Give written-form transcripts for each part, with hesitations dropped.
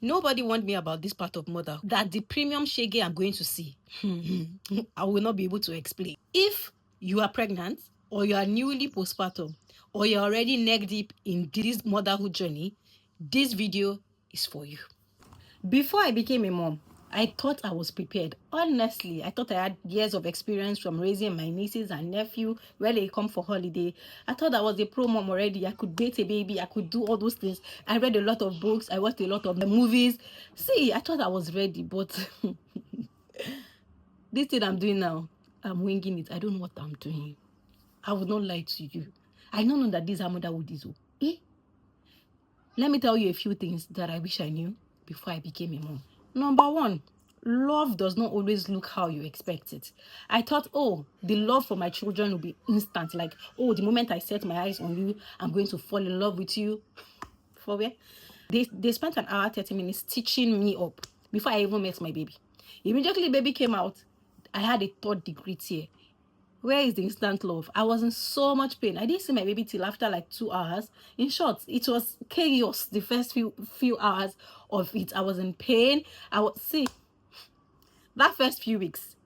Nobody warned me about this part of mother, that the premium shege I'm going to see, I will not be able to explain. If you are pregnant, or you are newly postpartum, or you're already neck deep in this motherhood journey, this video is for you. Before I became a mom, I thought I was prepared. Honestly, I thought I had years of experience from raising my nieces and nephew when they come for holiday. I thought I was a pro mom already. I could bait a baby. I could do all those things. I read a lot of books. I watched a lot of movies. See, I thought I was ready, but this thing I'm doing now, I'm winging it. I don't know what I'm doing. I would not lie to you. I don't know that this is how motherhood is. Eh? Let me tell you a few things that I wish I knew before I became a mom. Number one, love does not always look how you expect it. I thought, oh, the love for my children will be instant. Like, oh, the moment I set my eyes on you, I'm going to fall in love with you. For where? They spent an hour, 30 minutes teaching me up before I even met my baby. Immediately baby came out, I had a third degree tear. Where is the instant love? I was in so much pain. I didn't see my baby till after like 2 hours. In short, it was chaos the first few hours of it. I was in pain. That first few weeks,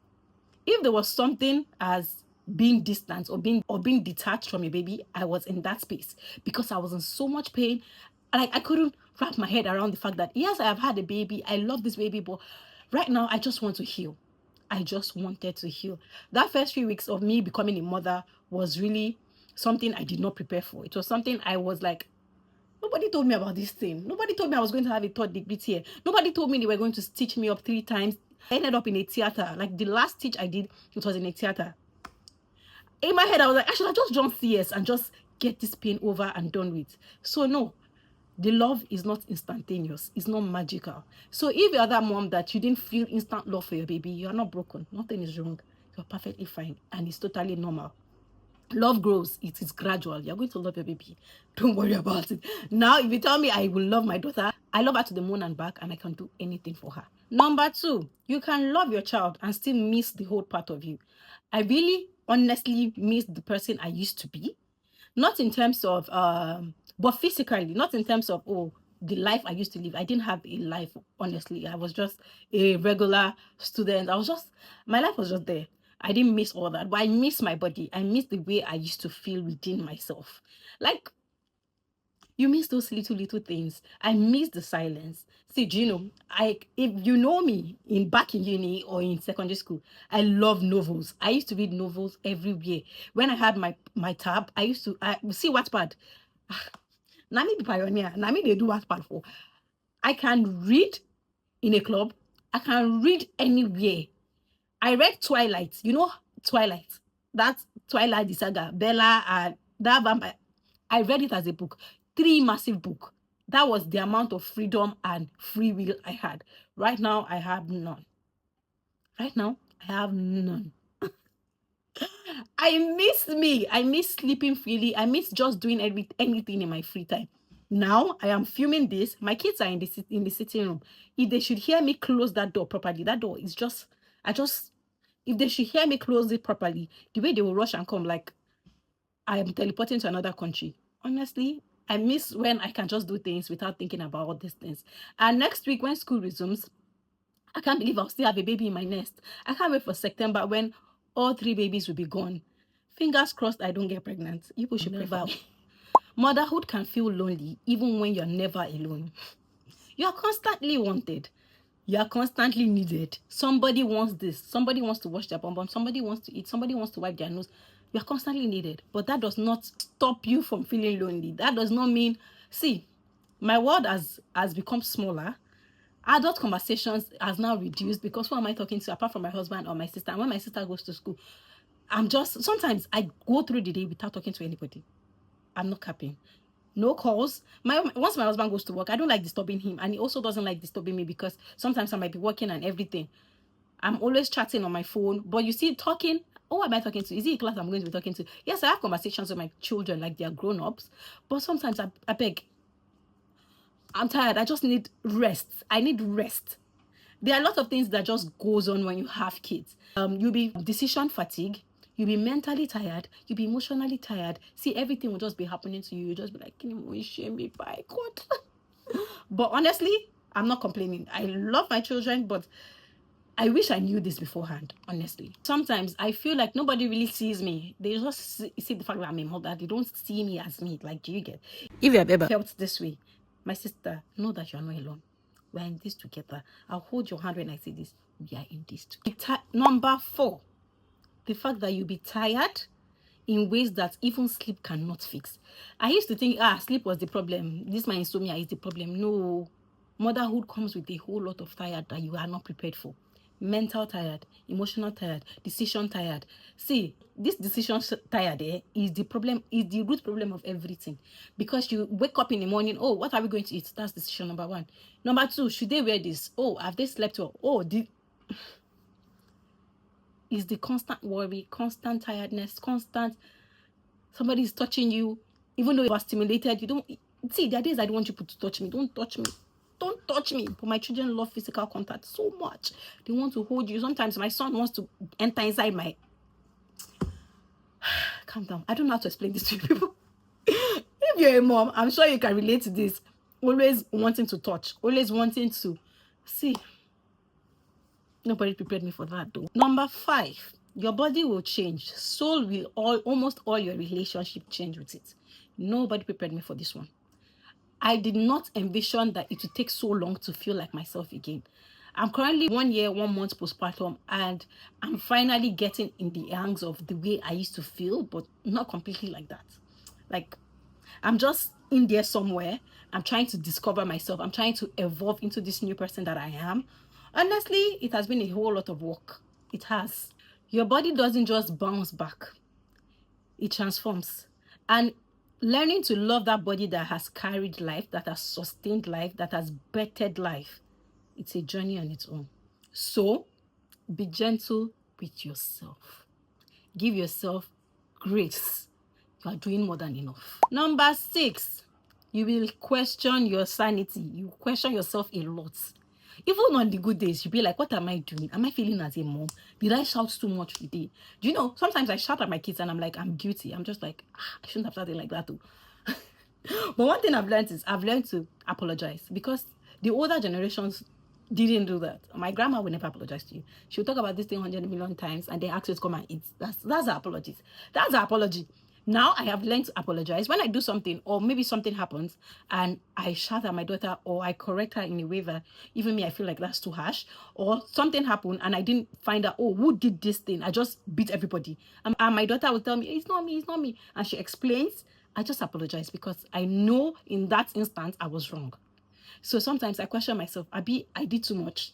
if there was something as being distant or being detached from a baby, I was in that space because I was in so much pain. Like, I couldn't wrap my head around the fact that yes, I have had a baby. I love this baby, but right now I just want to heal. I just wanted to heal. That first few weeks of me becoming a mother was really something I did not prepare for. It was something I was like, nobody told me about this thing. Nobody told me I was going to have a third degree here. Nobody told me they were going to stitch me up 3 times. I ended up in a theater. Like, the last stitch I did, it was in a theater. In my head, I was like, I should have just done CS and just get this pain over and done with. So no, the love is not instantaneous. It's not magical. So if you're that mom that you didn't feel instant love for your baby, you are not broken. Nothing is wrong. You're perfectly fine. And it's totally normal. Love grows. It is gradual. You're going to love your baby. Don't worry about it. Now, if you tell me I will love my daughter, I love her to the moon and back, and I can do anything for her. Number 2, you can love your child and still miss the whole part of you. I really honestly miss the person I used to be. Not in terms of but physically, not in terms of, oh, the life I used to live. I didn't have a life, honestly. I was just a regular student. My life was just there. I didn't miss all that, but I miss my body. I miss the way I used to feel within myself. Like, you miss those little things. I miss the silence. See, do you know, if you know me back in uni or in secondary school, I love novels. I used to read novels everywhere. When I had my tab, I used to see Wattpad. Now me be pioneer. Now me they do Wattpad for. I can read in a club. I can read anywhere. I read Twilight. You know Twilight. That's Twilight the saga. Bella and that vampire. I read it as a book. 3 massive book. That was the amount of freedom and free will I had. Right now, I have none. Right now, I have none. I miss me. I miss sleeping freely. I miss just doing anything in my free time. Now I am filming this. My kids are in the sitting room. If they should hear me close that door properly, that door is just if they should hear me close it properly, the way they will rush and come, like I am teleporting to another country. Honestly, I miss when I can just do things without thinking about all these things. And next week when school resumes, I can't believe I'll still have a baby in my nest. I can't wait for September when all 3 babies will be gone. Fingers crossed I don't get pregnant. You should pray for me. Motherhood can feel lonely even when you're never alone. You are constantly wanted. You are constantly needed. Somebody wants this. Somebody wants to wash their bum bum. Somebody wants to eat. Somebody wants to wipe their nose. You are constantly needed. But that does not stop you from feeling lonely. That does not mean... See, my world has become smaller. Adult conversations has now reduced because who am I talking to apart from my husband or my sister? And when my sister goes to school, sometimes I go through the day without talking to anybody. I'm not capping. No calls. Once my husband goes to work, I don't like disturbing him, and he also doesn't like disturbing me because sometimes I might be working and everything. I'm always chatting on my phone, but you see, talking. Who am I talking to? Is it a class I'm going to be talking to? Yes, I have conversations with my children like they're grown-ups, but sometimes I beg. I'm tired. I just need rest. I need rest. There are a lot of things that just goes on when you have kids. You'll be decision fatigue. You'll be mentally tired. You'll be emotionally tired. See, everything will just be happening to you. You'll just be like, can you shame me by God? But honestly, I'm not complaining. I love my children, but I wish I knew this beforehand, honestly. Sometimes I feel like nobody really sees me. They just see the fact that I'm a mother. They don't see me as me. Like, do you get? If you have ever felt this way, my sister, know that you are not alone. We're in this together. I'll hold your hand when I say this. We are in this together. Number 4, the fact that you'll be tired in ways that even sleep cannot fix. I used to think, sleep was the problem. This my insomnia is the problem. No, motherhood comes with a whole lot of tired that you are not prepared for. Mental tired, emotional tired, decision tired. See, this decision tired is the problem, is the root problem of everything. Because you wake up in the morning, oh, what are we going to eat? That's decision number 1. Number 2, should they wear this? Oh, have they slept well? Oh, is the constant worry, constant tiredness, constant somebody is touching you, even though you are stimulated. You don't see, there are days I don't want you to touch me. Don't touch me. Don't touch me. But my children love physical contact so much. They want to hold you. Sometimes my son wants to enter inside my calm down. I don't know how to explain this to people. If you're a mom, I'm sure you can relate to this. Always wanting to touch, always wanting to see. Nobody prepared me for that though. Number 5, your body will change. Soul will almost all your relationship change with it. Nobody prepared me for this one. I did not envision that it would take so long to feel like myself again. I'm currently 1 year, 1 month postpartum, and I'm finally getting in the hangs of the way I used to feel, but not completely like that. Like, I'm just in there somewhere. I'm trying to discover myself. I'm trying to evolve into this new person that I am. Honestly, it has been a whole lot of work. It has. Your body doesn't just bounce back. It transforms. And learning to love that body that has carried life, that has sustained life, that has bettered life, it's a journey on its own. So, be gentle with yourself. Give yourself grace. You are doing more than enough. Number 6, you will question your sanity. You question yourself a lot. Even on the good days, you'll be like, what am I doing? Am I feeling as a mom? Did I shout too much today? Do you know, sometimes I shout at my kids and I'm like, I'm guilty. I'm just like, I shouldn't have shouted like that too. But one thing I've learned is I've learned to apologize, because the older generations didn't do that. My grandma would never apologize to you. She'll talk about this thing 100 million times and then ask you to come and eat. That's her apologies. That's her apology. Now I have learned to apologize when I do something, or maybe something happens and I shout at my daughter, or I correct her in a way that even me, I feel like that's too harsh, or something happened and I didn't find out, oh, who did this thing? I just beat everybody. And my daughter will tell me, it's not me, it's not me. And she explains. I just apologize because I know in that instance I was wrong. So sometimes I question myself, I did too much.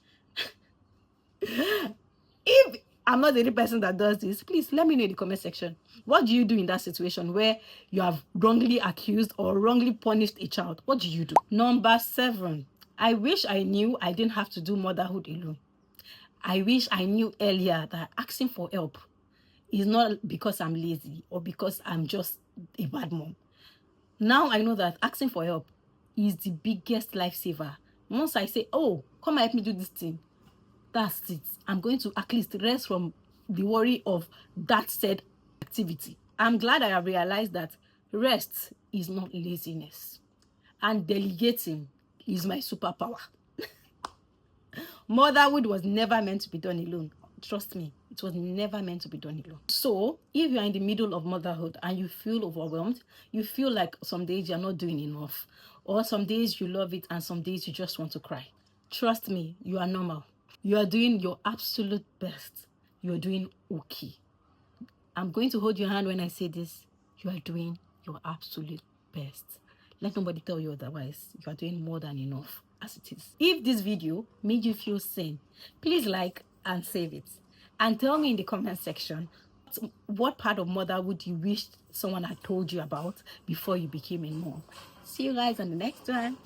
If I'm not the only person that does this, please let me know in the comment section. What do you do in that situation where you have wrongly accused or wrongly punished a child? What do you do? Number 7, I wish I knew I didn't have to do motherhood alone. I wish I knew earlier that asking for help is not because I'm lazy or because I'm just a bad mom. Now I know that asking for help is the biggest lifesaver. Once I say, oh, come and help me do this thing, that's it. I'm going to at least rest from the worry of that said activity. I'm glad I have realized that rest is not laziness, and delegating is my superpower. Motherhood was never meant to be done alone. Trust me, it was never meant to be done alone. So if you're in the middle of motherhood and you feel overwhelmed, you feel like some days you're not doing enough, or some days you love it and some days you just want to cry, trust me, you are normal. You are doing your absolute best. You are doing okay. I'm going to hold your hand when I say this. You are doing your absolute best. Let nobody tell you otherwise. You are doing more than enough as it is. If this video made you feel sane, please like and save it. And tell me in the comment section what part of motherhood you wished someone had told you about before you became a mom. See you guys on the next one.